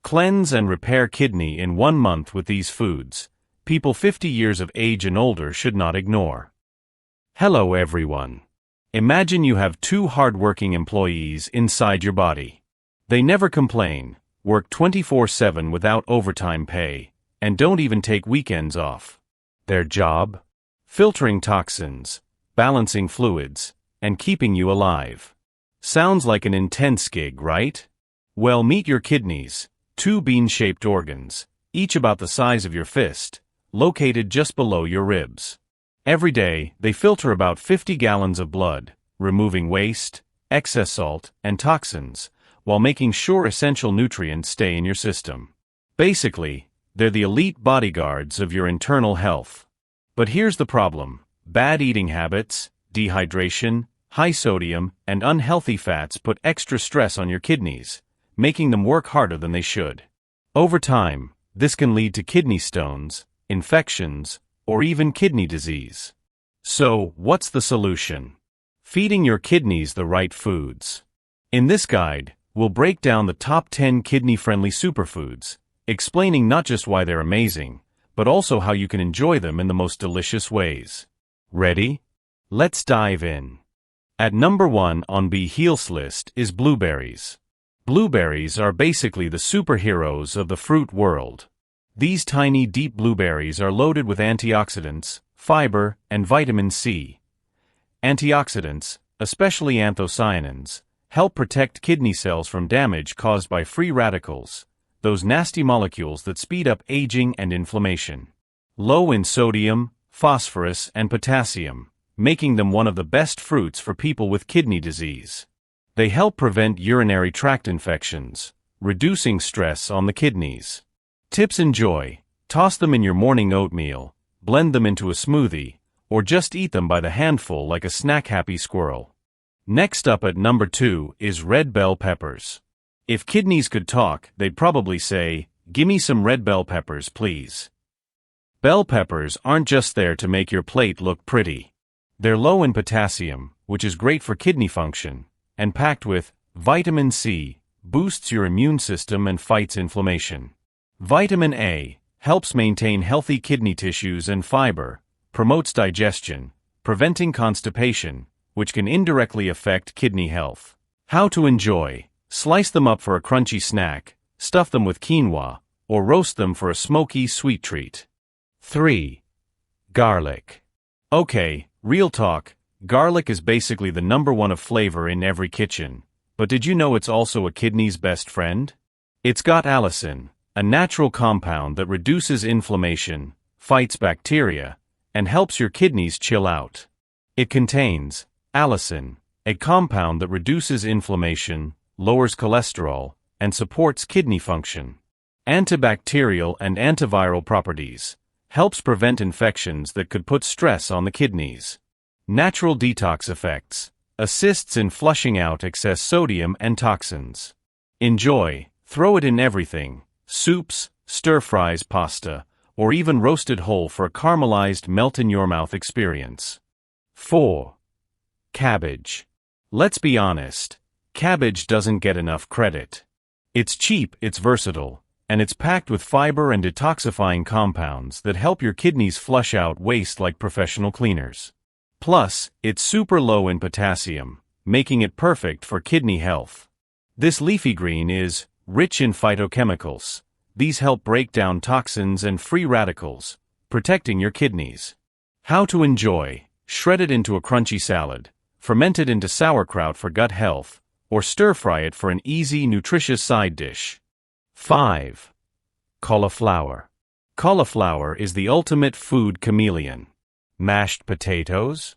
Cleanse and repair kidney in 1 month with these foods. People 50 years of age and older should not ignore. Hello everyone. Imagine you have 2 hard-working employees inside your body. They never complain, work 24/7 without overtime pay, and don't even take weekends off. Their job? Filtering toxins, balancing fluids, and keeping you alive. Sounds like an intense gig, right? Well, meet your kidneys, 2 bean-shaped organs, each about the size of your fist, located just below your ribs. Every day, they filter about 50 gallons of blood, removing waste, excess salt, and toxins, while making sure essential nutrients stay in your system. Basically, they're the elite bodyguards of your internal health. But here's the problem: bad eating habits, dehydration, high sodium, and unhealthy fats put extra stress on your kidneys, making them work harder than they should. Over time, this can lead to kidney stones, infections, or even kidney disease. So, what's the solution? Feeding your kidneys the right foods. In this guide, we'll break down the top 10 kidney-friendly superfoods, explaining not just why they're amazing, but also how you can enjoy them in the most delicious ways. Ready? Let's dive in. At number 1 on B Heal's list is blueberries. Blueberries are basically the superheroes of the fruit world. These tiny, deep blueberries are loaded with antioxidants, fiber, and vitamin C. Antioxidants, especially anthocyanins, help protect kidney cells from damage caused by free radicals, those nasty molecules that speed up aging and inflammation. Low in sodium, phosphorus, and potassium, making them one of the best fruits for people with kidney disease. They help prevent urinary tract infections, reducing stress on the kidneys. Tips: enjoy. Toss them in your morning oatmeal, blend them into a smoothie, or just eat them by the handful like a snack-happy squirrel. Next up at number 2 is red bell peppers. If kidneys could talk, they'd probably say, "Gimme some red bell peppers, please." Bell peppers aren't just there to make your plate look pretty. They're low in potassium, which is great for kidney function, and packed with vitamin C, boosts your immune system and fights inflammation. Vitamin A helps maintain healthy kidney tissues, and fiber promotes digestion, preventing constipation, which can indirectly affect kidney health. How to enjoy: slice them up for a crunchy snack, stuff them with quinoa, or roast them for a smoky, sweet treat. 3. Garlic. Okay, real talk, garlic is basically the number 1 of flavor in every kitchen. But did you know it's also a kidney's best friend? It's got allicin, a natural compound that reduces inflammation, fights bacteria, and helps your kidneys chill out. It contains allicin, a compound that reduces inflammation, lowers cholesterol, and supports kidney function. Antibacterial and antiviral properties, helps prevent infections that could put stress on the kidneys. Natural detox effects, assists in flushing out excess sodium and toxins. Enjoy, throw it in everything: soups, stir-fries, pasta, or even roasted whole for a caramelized melt-in-your-mouth experience. 4. Cabbage. Let's be honest, cabbage doesn't get enough credit. It's cheap, it's versatile, and it's packed with fiber and detoxifying compounds that help your kidneys flush out waste like professional cleaners. Plus, it's super low in potassium, making it perfect for kidney health. This leafy green is rich in phytochemicals. These help break down toxins and free radicals, protecting your kidneys. How to enjoy: shred it into a crunchy salad, ferment it into sauerkraut for gut health, or stir-fry it for an easy, nutritious side dish. 5. Cauliflower. Cauliflower is the ultimate food chameleon. Mashed potatoes?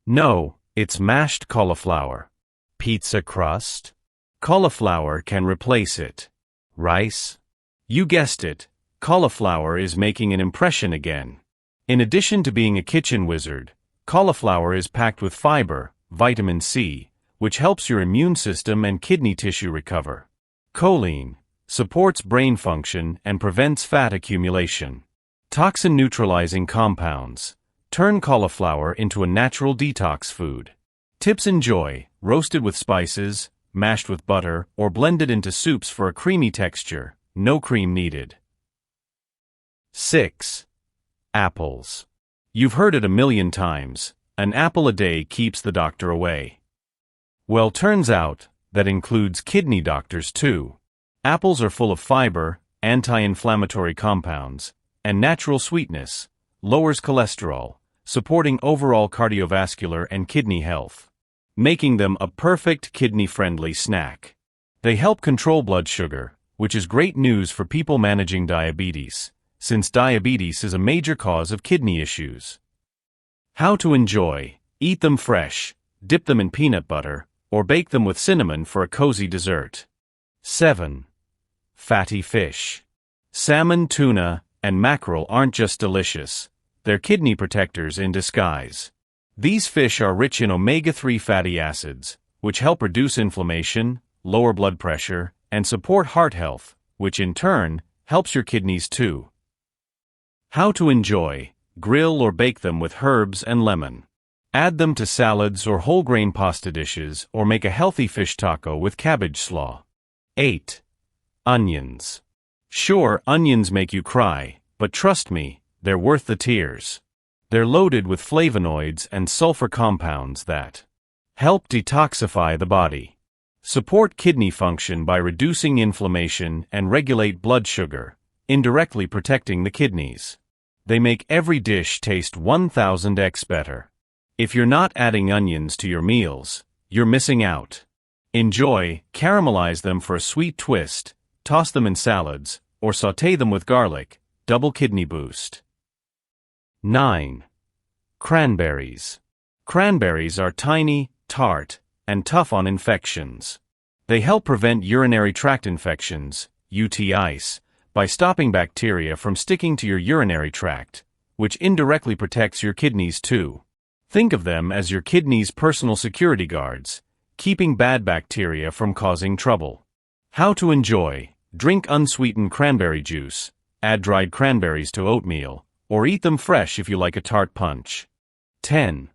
No, it's mashed cauliflower. Pizza crust? Cauliflower can replace it. Rice? You guessed it, cauliflower is making an impression again. In addition to being a kitchen wizard, cauliflower is packed with fiber, vitamin C, which helps your immune system and kidney tissue recover. Choline supports brain function and prevents fat accumulation. Toxin-neutralizing compounds turn cauliflower into a natural detox food. Tips: enjoy, roasted with spices, mashed with butter, or blended into soups for a creamy texture, no cream needed. 6. Apples. You've heard it a million times, an apple a day keeps the doctor away. Well, turns out, that includes kidney doctors too. Apples are full of fiber, anti-inflammatory compounds, and natural sweetness, lowers cholesterol, supporting overall cardiovascular and kidney health, making them a perfect kidney-friendly snack. They help control blood sugar, which is great news for people managing diabetes, since diabetes is a major cause of kidney issues. How to enjoy: eat them fresh, dip them in peanut butter, or bake them with cinnamon for a cozy dessert. 7. Fatty fish. Salmon, tuna, and mackerel aren't just delicious, they're kidney protectors in disguise. These fish are rich in omega-3 fatty acids, which help reduce inflammation, lower blood pressure, and support heart health, which in turn helps your kidneys too. How to enjoy: grill or bake them with herbs and lemon. Add them to salads or whole grain pasta dishes, or make a healthy fish taco with cabbage slaw. 8. Onions. Sure, onions make you cry, but trust me, they're worth the tears. They're loaded with flavonoids and sulfur compounds that help detoxify the body, support kidney function by reducing inflammation and regulate blood sugar, indirectly protecting the kidneys. They make every dish taste 1000x better. If you're not adding onions to your meals, you're missing out. Enjoy, caramelize them for a sweet twist, toss them in salads, or sauté them with garlic, double kidney boost. 9. Cranberries. Cranberries are tiny, tart, and tough on infections. They help prevent urinary tract infections, UTIs, by stopping bacteria from sticking to your urinary tract, which indirectly protects your kidneys too. Think of them as your kidneys' personal security guards, keeping bad bacteria from causing trouble. How to enjoy: drink unsweetened cranberry juice, add dried cranberries to oatmeal, or eat them fresh if you like a tart punch. 10.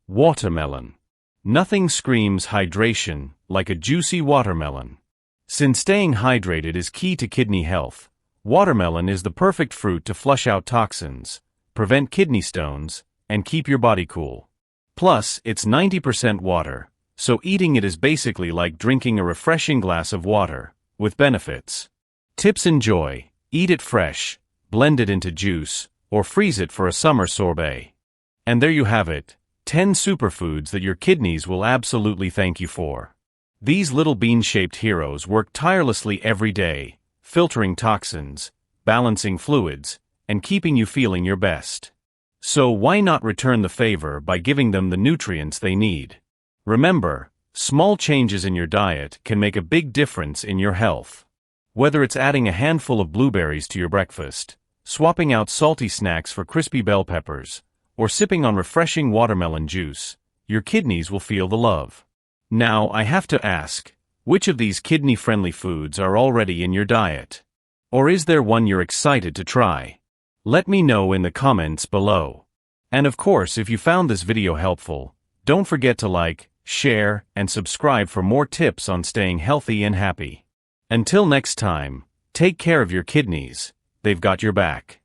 Watermelon. Nothing screams hydration like a juicy watermelon. Since staying hydrated is key to kidney health, watermelon is the perfect fruit to flush out toxins, prevent kidney stones, and keep your body cool. Plus, it's 90% water, so eating it is basically like drinking a refreshing glass of water, with benefits. Tips: enjoy: eat it fresh, blend it into juice, or freeze it for a summer sorbet. And there you have it, 10 superfoods that your kidneys will absolutely thank you for. These little bean-shaped heroes work tirelessly every day, filtering toxins, balancing fluids, and keeping you feeling your best. So why not return the favor by giving them the nutrients they need? Remember, small changes in your diet can make a big difference in your health. Whether it's adding a handful of blueberries to your breakfast, swapping out salty snacks for crispy bell peppers, or sipping on refreshing watermelon juice, your kidneys will feel the love. Now I have to ask, which of these kidney-friendly foods are already in your diet? Or is there one you're excited to try? Let me know in the comments below. And of course, if you found this video helpful, don't forget to like, share, and subscribe for more tips on staying healthy and happy. Until next time, take care of your kidneys, they've got your back.